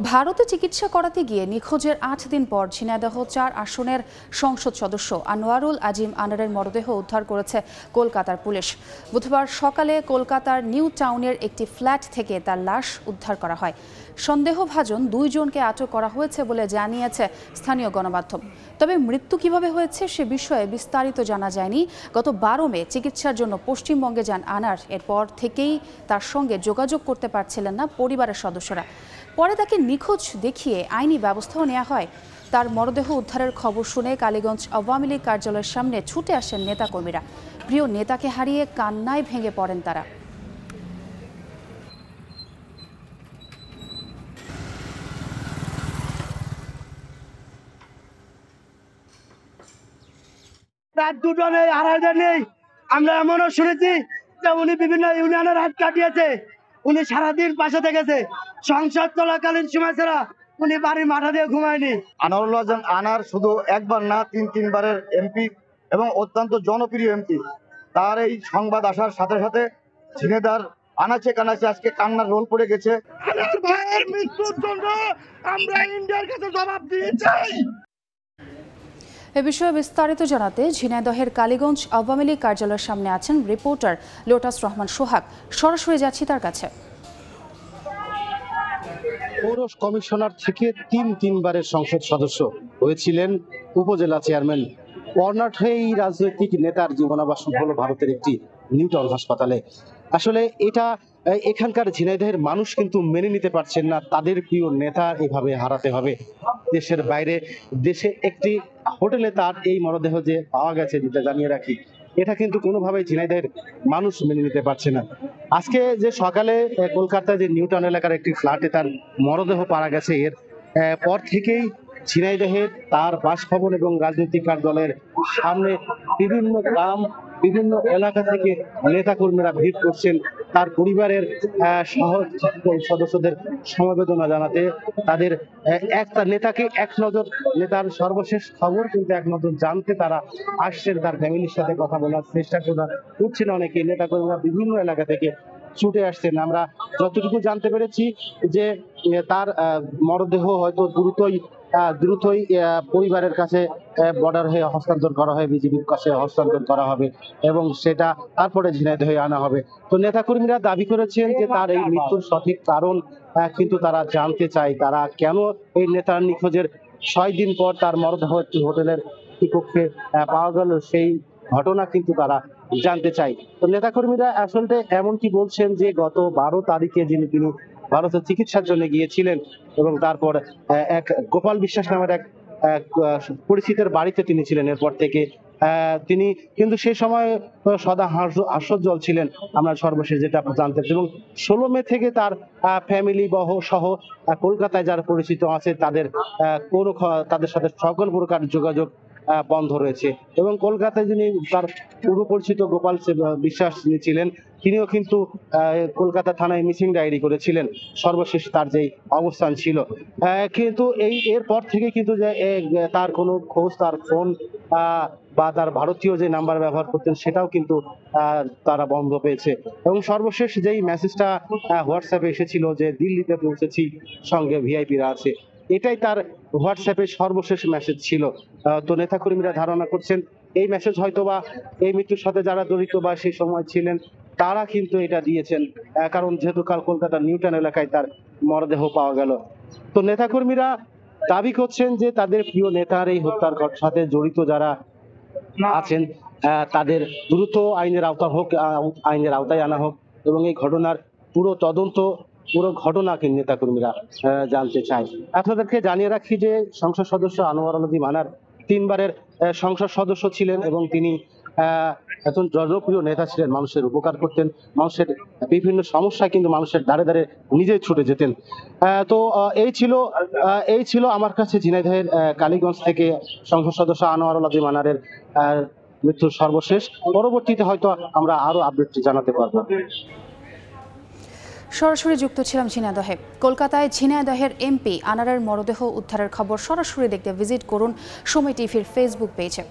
ভারতে চিকিৎসা করাতে গিয়ে নিখোঁজের ৮ দিন পর ঝিনাইদহ ৪ আসনের সংসদ সদস্য আনোয়ারুল আজিম আনারের মরদেহ উদ্ধার করেছে কলকাতার পুলিশ। বুধবার সকালে কলকাতার নিউ টাউনের একটি ফ্ল্যাট থেকে তার লাশ উদ্ধার করা হয়। সন্দেহভাজন ২ জনকে আটক করা হয়েছে বলে জানিয়েছে স্থানীয় গণমাধ্যম। তবে মৃত্যু কিভাবে হয়েছে সে বিষয়ে বিস্তারিত জানা যায়নি। গত ১২ মে চিকিৎসার জন্য পশ্চিমবঙ্গে যান আনার। এরপর থেকেই তার সঙ্গে যোগাযোগ করতে পারছিলেন না পরিবারের সদস্যরা। পরে তাকে নিখোঁজ দেখিয়ে আইনি ব্যবস্থাও নেওয়া হয়। তার মরদেহ উদ্ধারের খবর শুনে কালীগঞ্জ আওয়ামী লীগ কার্যালয়ের সামনে ছুটে আসেন নেতাকর্মীরা। প্রিয় নেতাকে হারিয়ে কান্নায় ভেঙে পড়েন তারা। রাত দুটো নেই, আড়াইটা নেই। আমরা এমনও শুনেছি যে উনি বিভিন্ন ইউনিয়নের হাত কাটিয়েছে। উনি সারাদিন পাশে থেকেছে। সংসদ চলাকালীন সময় ছাড়া উনি বাড়ির মাথা দিয়ে ঘুমায়নি। আনোয়ারুল আজিম আনার শুধু একবার না, ৩বারের এমপি এবং অত্যন্ত জনপ্রিয় এমপি। তার এই সংবাদ আসার সাথে সাথে ঝিনেদার আনাচে কানাচে আজকে কান্নার রোল পড়ে গেছে। আমার ভাইয়ের মৃত্যুর জন্য আমরা ইন্ডিয়ার কাছে জবাব দিতে চাই। এ বিষয়ে বিস্তারিত জানাতে ঝিনাইদহের কালীগঞ্জ আওয়ামী লীগ কার্যালয়ের সামনে আছেন রিপোর্টার লোটাস রহমান সোহাগ। সরাসরি যাচ্ছি তার কাছে। পৌর কমিশনার থেকে তিনবারের সংসদ সদস্য হয়েছিলেন, উপজেলা চেয়ারম্যান। অনার্থেই রাজনৈতিক নেতার জীবনাবসান হলো ভারতের একটি নিউটাউন হাসপাতালে। আসলে এটা এখানকার ঝিনাইদহের মানুষ কিন্তু মেনে নিতে পারছেন না তাদের প্রিয় নেতা এভাবে হারাতে হবে। দেশের বাইরে দেশে একটি হোটেলে তার এই মরদেহ যে পাওয়া গেছে, যেটা জানিয়ে রাখি, এটা কিন্তু কোনোভাবেই ঝিনাইদহের মানুষ মেনে নিতে পারছে না। আজকে যে সকালে কলকাতায় যে নিউটাউন এলাকার একটি ফ্ল্যাটে তার মরদেহ পাওয়া গেছে, এর পর থেকেই ঝিনাইদহের তার বাসভবন এবং রাজনৈতিক দলের সামনে বিভিন্ন গ্রাম, বিভিন্ন এলাকা থেকে নেতাকর্মীরা ভিড় করছেন তার পরিবারের সদস্যদের সমবেদনা জানাতে। তাদের একটা নেতাকে এক নজর, নেতার সর্বশেষ খবর কিন্তু এক নজর জানতে তারা আসছেন। তার ফ্যামিলির সাথে কথা বলার চেষ্টা করছেন অনেকে। নেতাকর্মীরা বিভিন্ন এলাকা থেকে ছুটে আসছেন। আমরা যতটুকু জানতে পেরেছি যে তার মরদেহ হয়তো দ্রুতই পরিবারের কাছে বর্ডার হয়ে হস্তান্তর করা হয়, বিজিবির কাছে হস্তান্তর করা হবে এবং সেটা তারপরে ঝিনাইদহে আনা হবে। তো নেতাকর্মীরা দাবি করেছেন যে তার এই মৃত্যুর সঠিক কারণ কিন্তু তারা জানতে চায়। তারা কেন এই নেতার নিখোঁজের ৬ দিন পর তার মরদেহ একটি হোটেলের বিপক্ষে পাওয়া গেল, সেই ঘটনা কিন্তু তারা জানতে চাই। তো নেতাকর্মীরা আসলে এমনকি বলছেন যে গত ১২ তারিখে তিনি ভারতে চিকিৎসার জন্য গিয়েছিলেন এবং তারপর এক গোপাল বিশ্বাস নামের এক পরিচিতের বাড়িতে তিনি ছিলেন। এরপর থেকে তিনি কিন্তু সেই সময় সদা হাস্যোজ্জ্বল ছিলেন, আমরা সর্বশেষ যেটা জানতে পারছি। এবং ১৬ মে থেকে তার ফ্যামিলি সহ কলকাতায় যারা পরিচিত আছে তাদের সাথে সকল প্রকার যোগাযোগ বন্ধ রয়েছে। এবং কলকাতায় যিনি তার পূর্ব পরিচিত গোপাল বিশ্বাস ছিলেন, তিনিও কিন্তু কলকাতা থানায় মিসিং ডায়েরি করেছিলেন সর্বশেষ তার যেই অবস্থান ছিল। কিন্তু এরপর থেকে কিন্তু তার কোনো খোঁজ, তার ফোন বা তার ভারতীয় যে নাম্বার ব্যবহার করতেন সেটাও কিন্তু তারা বন্ধ পেয়েছে। এবং সর্বশেষ যেই মেসেজটা হোয়াটসঅ্যাপে এসেছিল যে দিল্লিতে পৌঁছেছি, সঙ্গে ভিআইপিরা আছে, এটাই তার হোয়াটসঅ্যাপে সর্বশেষ মেসেজ ছিল। তো নেতাকর্মীরা ধারণা করছেন এই মেসেজ হয়তোবা এই মৃত্যুর সাথে যারা জড়িত বা সেই সময় ছিলেন তারা কিন্তু এটা দিয়েছেন, কারণ যেহেতু কাল কলকাতার নিউটাউন এলাকায় তার মরদেহ পাওয়া গেল। তো নেতাকর্মীরা দাবি করছেন যে তাদের প্রিয় নেতার এই হত্যার সাথে জড়িত যারা আছেন তাদের দ্রুত আইনের আওতায় আনা হোক এবং এই ঘটনার পুরো ঘটনাকে নেতাকর্মীরা জানতে চায়। আপনাদেরকে জানিয়ে রাখি যে সংসদ সদস্য আনোয়ারুল আজিম আনার ৩বারের সংসদ সদস্য ছিলেন এবং তিনি একজন জনপ্রিয় নেতা ছিলেন। মানুষের উপকার করতেন, মানুষের বিভিন্ন সমস্যায় কিন্তু মানুষের দ্বারে দ্বারে নিজেই ছুটে যেতেন। তো এই ছিল আমার কাছে ঝিনাইদহের কালীগঞ্জ থেকে সংসদ সদস্য আনোয়ারুল আজিম আনারের মৃত্যুর সর্বশেষ। পরবর্তীতে হয়তো আমরা আরো আপডেট জানাতে পারবো। সরাসরি যুক্ত ছিলাম ঝিনাইদহে। কলকাতায় ঝিনাইদহের এমপি আনারের মরদেহ উদ্ধারের খবর সরাসরি দেখতে ভিজিট করুন সময় টিভির ফেসবুক পেজে।